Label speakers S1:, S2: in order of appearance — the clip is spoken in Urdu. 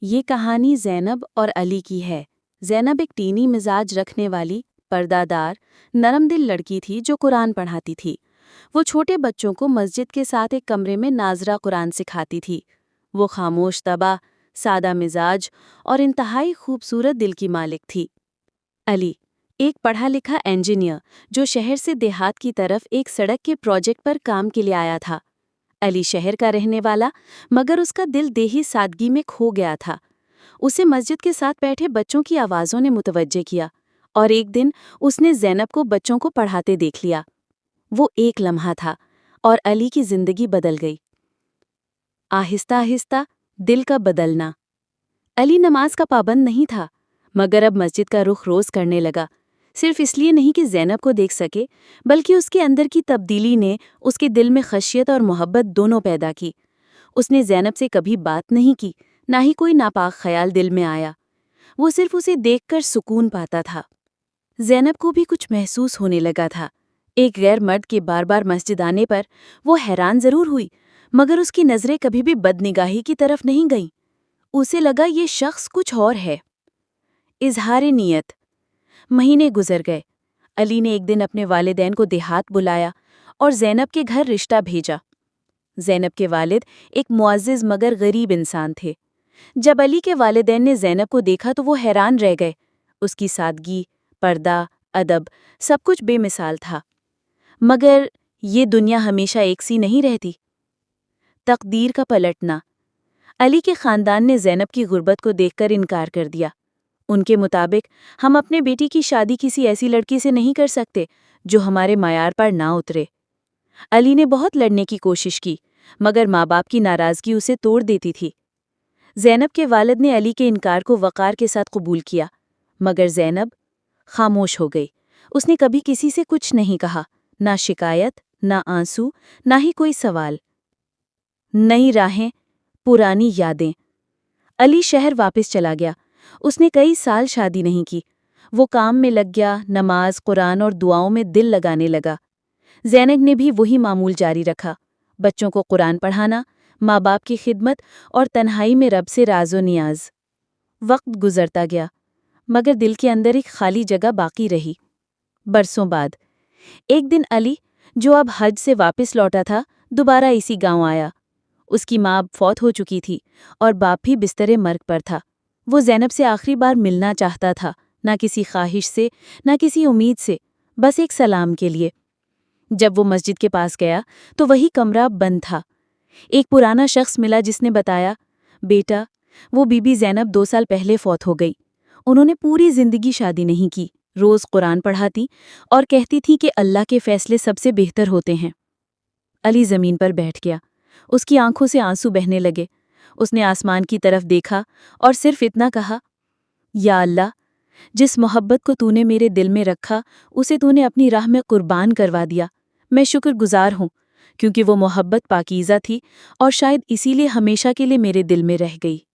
S1: یہ کہانی زینب اور علی کی ہے۔ زینب ایک ٹینی مزاج رکھنے والی، پردہ دار، نرم دل لڑکی تھی جو قرآن پڑھاتی تھی۔ وہ چھوٹے بچوں کو مسجد کے ساتھ ایک کمرے میں ناظرہ قرآن سکھاتی تھی۔ وہ خاموش طبع، سادہ مزاج اور انتہائی خوبصورت دل کی مالک تھی۔ علی ایک پڑھا لکھا انجینئر جو شہر سے دیہات کی طرف ایک سڑک کے پروجیکٹ پر کام کے لیے آیا تھا۔ علی شہر کا رہنے والا، مگر اس کا دل دیہی سادگی میں کھو گیا تھا۔ اسے مسجد کے ساتھ بیٹھے بچوں کی آوازوں نے متوجہ کیا، اور ایک دن اس نے زینب کو بچوں کو پڑھاتے دیکھ لیا۔ وہ ایک لمحہ تھا، اور علی کی زندگی بدل گئی۔ آہستہ آہستہ دل کا بدلنا۔ علی نماز کا پابند نہیں تھا، مگر اب مسجد کا رخ روز کرنے لگا، صرف اس لیے نہیں کہ زینب کو دیکھ سکے، بلکہ اس کے اندر کی تبدیلی نے اس کے دل میں خشیت اور محبت دونوں پیدا کی۔ اس نے زینب سے کبھی بات نہیں کی، نہ ہی کوئی ناپاک خیال دل میں آیا۔ وہ صرف اسے دیکھ کر سکون پاتا تھا۔ زینب کو بھی کچھ محسوس ہونے لگا تھا۔ ایک غیر مرد کے بار بار مسجد آنے پر وہ حیران ضرور ہوئی، مگر اس کی نظریں کبھی بھی بدنگاہی کی طرف نہیں گئیں۔ اسے لگا یہ شخص کچھ اور ہے۔ اظہار نیت۔ مہینے گزر گئے۔ علی نے ایک دن اپنے والدین کو دیہات بلایا اور زینب کے گھر رشتہ بھیجا۔ زینب کے والد ایک معزز مگر غریب انسان تھے۔ جب علی کے والدین نے زینب کو دیکھا تو وہ حیران رہ گئے۔ اس کی سادگی، پردہ، ادب، سب کچھ بے مثال تھا۔ مگر یہ دنیا ہمیشہ ایک سی نہیں رہتی۔ تقدیر کا پلٹنا۔ علی کے خاندان نے زینب کی غربت کو دیکھ کر انکار کر دیا۔ ان کے مطابق ہم اپنے بیٹی کی شادی کسی ایسی لڑکی سے نہیں کر سکتے جو ہمارے معیار پر نہ اترے۔ علی نے بہت لڑنے کی کوشش کی، مگر ماں باپ کی ناراضگی اسے توڑ دیتی تھی۔ زینب کے والد نے علی کے انکار کو وقار کے ساتھ قبول کیا، مگر زینب خاموش ہو گئی۔ اس نے کبھی کسی سے کچھ نہیں کہا، نہ شکایت، نہ آنسو، نہ ہی کوئی سوال۔ نئی راہیں، پرانی یادیں۔ علی شہر واپس چلا گیا۔ اس نے کئی سال شادی نہیں کی۔ وہ کام میں لگ گیا، نماز، قرآن اور دعاؤں میں دل لگانے لگا۔ زینب نے بھی وہی معمول جاری رکھا، بچوں کو قرآن پڑھانا، ماں باپ کی خدمت اور تنہائی میں رب سے راز و نیاز۔ وقت گزرتا گیا، مگر دل کے اندر ایک خالی جگہ باقی رہی۔ برسوں بعد ایک دن علی، جو اب حج سے واپس لوٹا تھا، دوبارہ اسی گاؤں آیا۔ اس کی ماں اب فوت ہو چکی تھی اور باپ بھی بستر مرگ پر تھا۔ وہ زینب سے آخری بار ملنا چاہتا تھا، نہ کسی خواہش سے، نہ کسی امید سے، بس ایک سلام کے لیے۔ جب وہ مسجد کے پاس گیا تو وہی کمرہ بند تھا۔ ایک پرانا شخص ملا جس نے بتایا، بیٹا، وہ بی بی زینب 2 سال پہلے فوت ہو گئی۔ انہوں نے پوری زندگی شادی نہیں کی، روز قرآن پڑھاتی اور کہتی تھی کہ اللہ کے فیصلے سب سے بہتر ہوتے ہیں۔ علی زمین پر بیٹھ گیا۔ اس کی آنکھوں سے آنسو بہنے لگے۔ اس نے آسمان کی طرف دیکھا اور صرف اتنا کہا، یا اللہ، جس محبت کو تو نے میرے دل میں رکھا، اسے تو نے اپنی راہ میں قربان کروا دیا۔ میں شکر گزار ہوں، کیونکہ وہ محبت پاکیزہ تھی اور شاید اسی لیے ہمیشہ کے لیے میرے دل میں رہ گئی۔